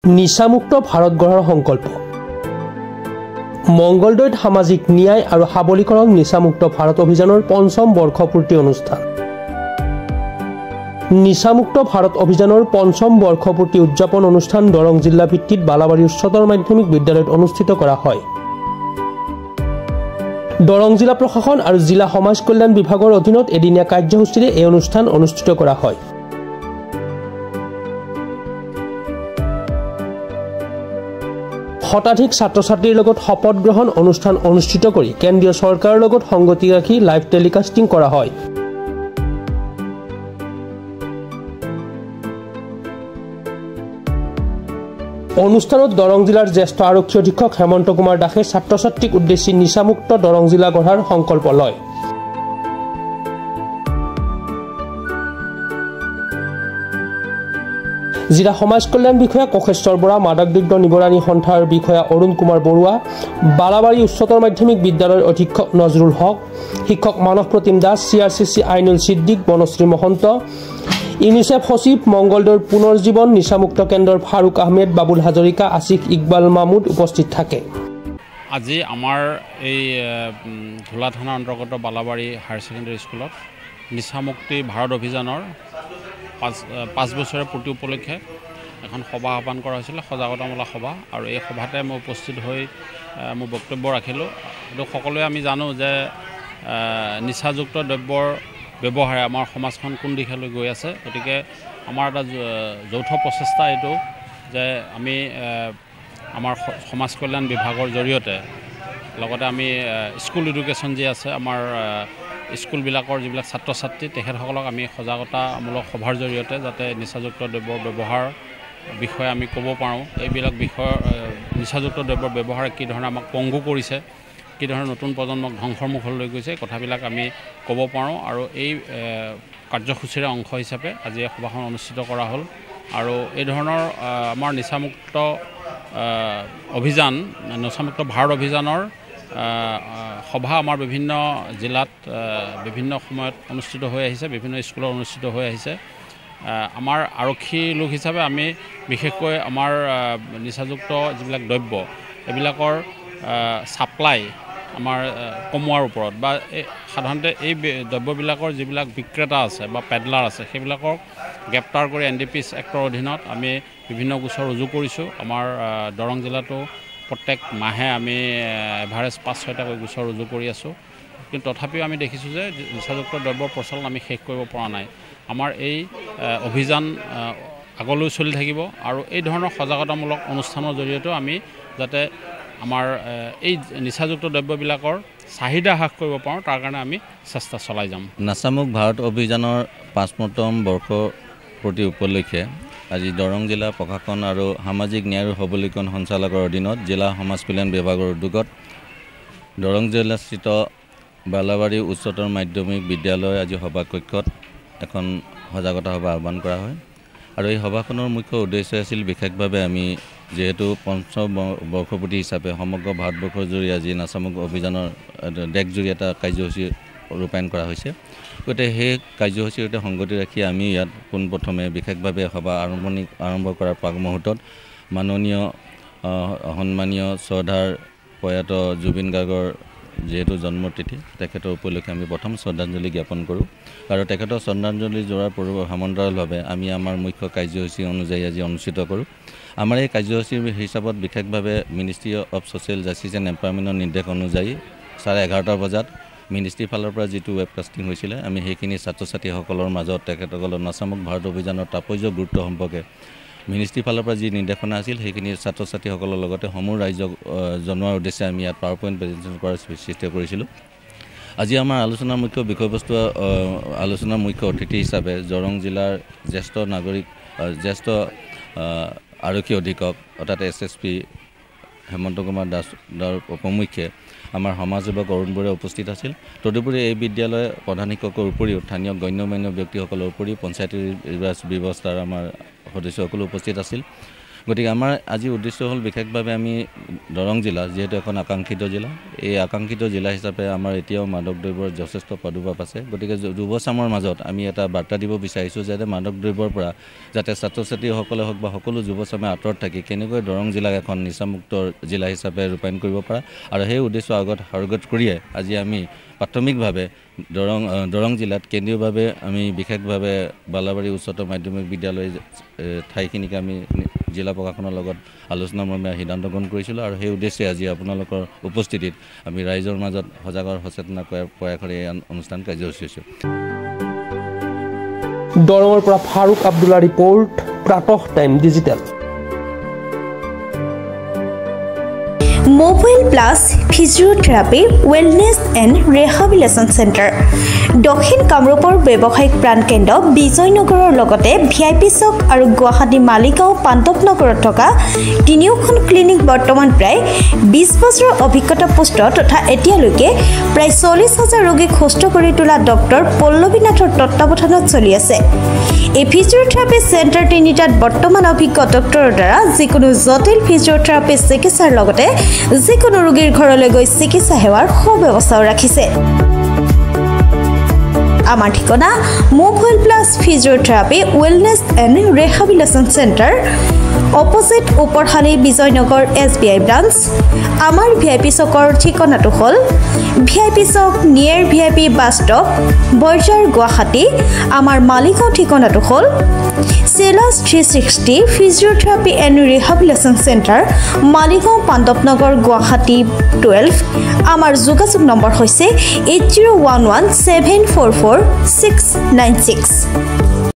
নিচামুক্ত ভাৰত গঢ়াৰ সংকল্প মংগলদৈত সামাজিক ন্যায় আৰু সবলীকৰণ নিচামুক্ত ভাৰত অভিযানৰ পঞ্চম বৰ্ষপূৰ্তি অনুষ্ঠান নিচামুক্ত ভাৰত অভিযানৰ পঞ্চম বৰ্ষপূৰ্তি উদযাপন অনুষ্ঠান দৰং জিলা ভিত্তিত বালাবাৰী উচ্চতৰ মাধ্যমিক বিদ্যালয়ত অনুষ্ঠিত কৰা হয়। দৰং জিলা প্ৰশাসন আৰু জিলা সমাজ কল্যাণ বিভাগৰ অধীনত এদিনীয়া কাৰ্যসূচীৰে এই অনুষ্ঠান অনুষ্ঠিত কৰা হয়। শতাধিক ছাত্ৰ-ছাত্ৰীৰ লগত শপত গ্ৰহণ অনুষ্ঠান অনুষ্ঠিত কৰি কেন্দ্ৰীয় চৰকাৰৰ লগত সংগতি ৰাখি লাইভ টেলিকাষ্টিং কৰা হয়। অনুষ্ঠানত দৰং জিলাৰ জ্যেষ্ঠ আৰক্ষী অধীক্ষক হেমন্ত কুমাৰ দাসে ছাত্ৰ-ছাত্ৰীক উদ্দেশ্যি নিচামুক্ত দৰং জিলা গঢ়াৰ সংকল্প লয়। জিলা সমাজ কল্যাণ বিষয়া কোষেশ্বৰ বৰা, মাদক দ্ৰব্য নিবৰণী সন্থাৰ বিষয়া অৰুণ কুমাৰ বৰুৱা, বালাবাৰী উচ্চতৰ মাধ্যমিক বিদ্যালয়ৰ অধীক্ষক নজৰুল হক, শিক্ষক মানস প্ৰতিম দাস, CRCC আইনুল সিদ্দিক, বনশ্ৰী মহন্ত, ইউনিচেফ সচিব, মংগলদৈৰ পুনৰ্জীৱন নিচামুক্ত কেন্দ্ৰৰ ফাৰুক আহমেদ, বাবুল হাজৰিকা, আছিফ ইকবাল মাহমুদ উপস্থিত থাকে। আজি আমাৰ এই ধুলা থানাৰ অন্তৰ্গত বালাবাৰী হায়াৰ ছেকেণ্ডেৰী স্কুলত নিচামুক্তি ভাৰত অভিযানৰ 5 বছৰীয়া পূৰ্তি উপলক্ষে এখন সভা আহ্বান কৰা হৈছিল, সজাগতামূলক সভা। আৰু এই সভাতে মই উপস্থিত হৈ মোৰ বক্তব্য ৰাখিলোঁ। কিন্তু সকলোৱে আমি জানো যে নিচাযুক্ত দ্ৰব্যৰ ব্যৱহাৰে আমাৰ সমাজখন কোন দিশলৈ গৈ আছে। গতিকে আমাৰ এটা যৌথ প্ৰচেষ্টা এইটো যে আমি আমাৰ সমাজ কল্যাণ বিভাগৰ জৰিয়তে লগতে আমি স্কুল এডুকেশ্যন যি আছে আমাৰ স্কুলবিলাকৰ যিবিলাক ছাত্ৰ ছাত্ৰী তেখেতসকলক আমি সজাগতামূলক সভাৰ জৰিয়তে যাতে নিচাযুক্ত দ্ৰব্যৰ ব্যৱহাৰ বিষয়ে আমি ক'ব পাৰোঁ। এইবিলাক বিষয় নিচাযুক্ত দ্ৰব্যৰ ব্যৱহাৰে কি ধৰণে আমাক পংগু কৰিছে, কি ধৰণে নতুন প্ৰজন্মক ধ্বংসৰ মুখলৈ লৈ গৈছে, কথাবিলাক আমি ক'ব পাৰোঁ। আৰু এই কাৰ্যসূচীৰে অংশ হিচাপে আজি এই সভাখন অনুষ্ঠিত কৰা হ'ল। আৰু এই ধৰণৰ আমাৰ নিচামুক্ত অভিযান, নিচামুক্ত ভাৰত অভিযানৰ সভা আমাৰ বিভিন্ন জিলাত বিভিন্ন সময়ত অনুষ্ঠিত হৈ আহিছে, বিভিন্ন স্কুলত অনুষ্ঠিত হৈ আহিছে। আমাৰ আৰক্ষী লোক হিচাপে আমি বিশেষকৈ আমাৰ নিচাযুক্ত যিবিলাক দ্ৰব্য এইবিলাকৰ ছাপ্লাই আমাৰ কমোৱাৰ ওপৰত বা সাধাৰণতে এই দ্ৰব্যবিলাকৰ যিবিলাক বিক্ৰেতা আছে বা পেডলাৰ আছে সেইবিলাকক গ্ৰেপ্তাৰ কৰি NDPS এক্টৰ অধীনত আমি বিভিন্ন গোচৰ ৰুজু কৰিছোঁ। আমাৰ দৰং জিলাতো প্ৰত্যেক মাহে আমি এভাৰেজ 5-6টাকৈ গোচৰ ৰুজু কৰি আছোঁ। কিন্তু তথাপিও আমি দেখিছোঁ যে নিচাযুক্ত দ্ৰব্যৰ প্ৰচলন আমি শেষ কৰিব পৰা নাই। আমাৰ এই অভিযান আগলৈ চলি থাকিব আৰু এই ধৰণৰ সজাগতামূলক অনুষ্ঠানৰ জৰিয়তেও আমি যাতে আমাৰ এই নিচাযুক্ত দ্ৰব্যবিলাকৰ চাহিদা হ্ৰাস কৰিব পাৰোঁ তাৰ কাৰণে আমি চেষ্টা চলাই যাম। নিচামুক্ত ভাৰত অভিযানৰ 5তম বৰ্ষপূৰ্তি উপলক্ষে আজি দৰং জিলা প্ৰশাসন আৰু সামাজিক ন্যায় আৰু সবলীকৰণ সঞ্চালকৰ অধীনত জিলা সমাজ কল্যাণ বিভাগৰ উদ্যোগত দৰং জিলাস্থিত বালাবাৰী উচ্চতৰ মাধ্যমিক বিদ্যালয় আজি সভাকক্ষত এখন সজাগতা সভা আহ্বান কৰা হয়। আৰু এই সভাখনৰ মুখ্য উদ্দেশ্য আছিল বিশেষভাৱে আমি যিহেতু পঞ্চম বৰ্ষপূৰ্তি হিচাপে সমগ্ৰ ভাৰতবৰ্ষৰ জুৰি আজি নিচামুক্ত অভিযানৰ দেশজুৰি এটা কাৰ্যসূচী ৰূপায়ণ কৰা হৈছে। গতিকে সেই কাৰ্যসূচীৰ সৈতে সংগতি ৰাখি আমি ইয়াত পোনপ্ৰথমে বিশেষভাৱে সভা আৰম্ভ কৰাৰ প্ৰাক মুহূৰ্তত মাননীয় সন্মানীয় শ্ৰদ্ধাৰ প্ৰয়াত জুবিন গাৰ্গৰ যিহেতু জন্মতিথি তেখেতৰ উপলক্ষে আমি প্ৰথম শ্ৰদ্ধাঞ্জলি জ্ঞাপন কৰোঁ। আৰু তেখেতৰ শ্ৰদ্ধাঞ্জলি যোৱাৰ সমান্তৰালভাৱে আমি আমাৰ মুখ্য কাৰ্যসূচী অনুযায়ী আজি অনুষ্ঠিত কৰোঁ। আমাৰ এই কাৰ্যসূচীৰ হিচাপত বিশেষভাৱে ministry of social justice and এম্পাৱাৰমেণ্টৰ নিৰ্দেশ অনুযায়ী 11:30 বজাত মিনিষ্ট্ৰীৰ ফালৰ পৰা যিটো ৱেবকাষ্টিং হৈছিলে আমি সেইখিনি ছাত্ৰ ছাত্ৰীসকলৰ মাজত তেখেতসকলৰ নিচামুক্ত ভাৰত অভিযানৰ তাৎপৰ্য গুৰুত্ব সম্পৰ্কে মিনিষ্ট্ৰীৰ ফালৰ পৰা যি নিৰ্দেশনা আছিল সেইখিনি ছাত্ৰ ছাত্ৰীসকলৰ লগতে সমূহ ৰাইজক জনোৱাৰ উদ্দেশ্যে আমি ইয়াত PowerPoint প্ৰেজেণ্টেশ্যন কৰাৰ সৃষ্টি কৰিছিলোঁ। আজি আমাৰ আলোচনাৰ মুখ্য বিষয়বস্তু আলোচনাৰ মুখ্য অতিথি হিচাপে দৰং জিলাৰ জ্যেষ্ঠ আৰক্ষী অধীক্ষক অৰ্থাৎ SSP হেমন্ত কুমাৰ দাসৰ উপমুখ্যে আমাৰ সমাজ সেৱক অৰুণ বৰুৱা উপস্থিত আছিল। তদুপৰি এই বিদ্যালয় প্ৰধান শিক্ষকৰ উপৰিও স্থানীয় গণ্যমান্য ব্যক্তিসকলৰ উপৰিও পঞ্চায়তী ৰাজ ব্যৱস্থাৰ আমাৰ সদস্যসকলো উপস্থিত আছিল। গতিকে আমাৰ আজি উদ্দেশ্য হ'ল বিশেষভাৱে আমি দৰং জিলা যিহেতু এখন আকাংক্ষিত জিলা এই আকাংক্ষিত জিলা হিচাপে আমাৰ এতিয়াও মাদক দ্ৰব্যৰ যথেষ্ট প্ৰাদুৰ্ভাৱ আছে গতিকে যুৱচামৰ মাজত আমি এটা বাৰ্তা দিব বিচাৰিছোঁ যাতে মাদক দ্ৰব্যৰ পৰা যাতে ছাত্ৰ ছাত্ৰীসকলে হওক বা সকলো যুৱচামে আঁতৰত থাকি কেনেকৈ দৰং জিলাক এখন নিচামুক্ত জিলা হিচাপে ৰূপায়ণ কৰিব পাৰে আৰু সেই উদ্দেশ্য আগত কৰিয়ে আজি আমি প্ৰাথমিকভাৱে দৰং জিলাত কেন্দ্ৰীয়ভাৱে আমি বিশেষভাৱে বালাবাৰী উচ্চতৰ মাধ্যমিক বিদ্যালয় ঠাইখিনিকে আমি জিলা প্ৰশাসনৰ লগত আলোচনা মৰ্মে সিদ্ধান্ত গ্ৰহণ কৰিছিলোঁ আৰু সেই উদ্দেশ্যে আজি আপোনালোকৰ উপস্থিতিত আমি ৰাইজৰ মাজত সজাগৰ সচেতনা প্ৰয়াসৰে এই অনুষ্ঠান কাৰ্যসূচী হৈছোঁ দৰঙৰ পৰা ফাৰুক আব্দুল্লা ৰিপৰ্ট প্ৰাতঃ time digital mobile plus physiotherapy wellness and rehabilitation centre দক্ষিণ কামৰূপৰ ব্যৱসায়িক প্ৰাণকেন্দ্ৰ বিজয়নগৰৰ লগতে VIP চক আৰু গুৱাহাটী মালিগাঁও পাণ্ডৱনগৰত থকা তিনিওখন ক্লিনিক বৰ্তমান প্ৰায় 20 বছৰৰ অভিজ্ঞতা পুষ্ট তথা এতিয়ালৈকে প্ৰায় 40,000 ৰোগীক সুস্থ কৰি তোলা ডক্টৰ পল্লৱীনাথৰ তত্ত্বাৱধানত চলি আছে এই ফিজিওথেৰাপি চেণ্টাৰ তিনিটাত বৰ্তমান অভিজ্ঞ ডক্টৰৰ দ্বাৰা যিকোনো জটিল ফিজিওথেৰাপি চিকিৎসাৰ লগতে যিকোনো ৰোগীৰ ঘৰলৈ গৈ চিকিৎসা সেৱাৰ সুব্যৱস্থাও ৰাখিছে আমাৰ ঠিকনা mobile plus physiotherapy wellness and rehabilitation centre opposite Uparhali Bijoynagar SBI branch আমাৰ VIP চকৰ ঠিকনাটো হ'ল VIP chowk near VIP bus stop Borjhar Guwahati আমাৰ মালিগাঁও ঠিকনাটো হ'ল চেলাছ 360 physiotherapy and rehabilitation centre Maligaon Pandavnagar Guwahati 12 আমাৰ যোগাযোগ নম্বৰ হৈছে 8011744696